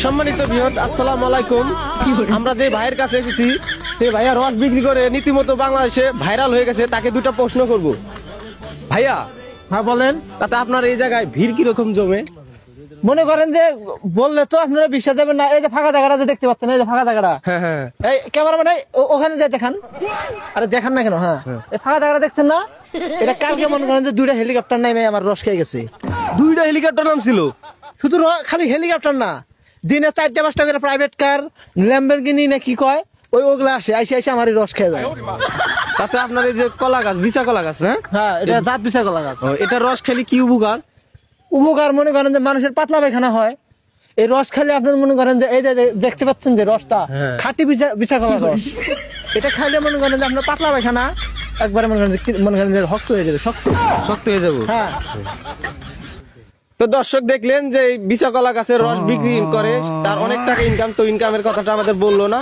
সম্মানিত ভিউয়ার্স, আসসালামু আলাইকুম। আমরা যে ভাইয়ের কাছে এসেছি, সেই ভাইয়া রস বিক্রি করে নীতিমতো বাংলাদেশে ভাইরাল হয়ে গেছে। তাকে দুটো প্রশ্ন করব। ভাইয়া, হ্যাঁ বলেন। তাতে আপনার এই জায়গায় ভিড় কিরকম জমে? মনে করেন যে বললে তো আপনারা বিশ্বাস দেবেন না। এই যে ফাঁকা জায়গাটা যে দেখতে পাচ্ছেন, এই যে ফাঁকা জায়গাটা, হ্যাঁ হ্যাঁ, এই ক্যামেরাম্যান ওখানে যাই দেখান। আরে দেখান না কেন? হ্যাঁ, এই ফাঁকা জায়গাটা দেখছেন না? এটা কালকে মনে করেন যে 2টা হেলিকপ্টার নেমে আমার রস খেয়ে গেছে। 2টা হেলিকপ্টার নামছিল? শুধু খালি হেলিকপ্টার না, দিনে 4টা-5টা করে প্রাইভেট কার, ল্যাম্বরগিনি না কি কয়, ওগুলা আসে আইসে আমার রস খেয়ে যায়। তাতে আপনার এই যে কলা গাছ, বিচা কলা গাছ না? হ্যাঁ, এটা জাত বিছা কলা গাছ। এটা রস খেলে কি উপকার? উপকার মনে করেন যে মানুষের পাতলা পায়খানা হয়। এই রস খেলে আপনার মনে করেন যে এই যে দেখতে পাচ্ছেন যে রসটা খাঁটি বিছা কলার রস, এটা খাইলে মনে করেন যে আপনার পাতলা পায়খানা একবারে মনে করেন যে শক্ত হয়ে যাবে। শক্ত হয়ে যাবো। হ্যাঁ। তো দর্শক দেখলেন যে বিচা কলা গাছের রস বিক্রি করে, তার অনেক টাকা ইনকাম। তো ইনকামের কথাটা আমাদের বললো না।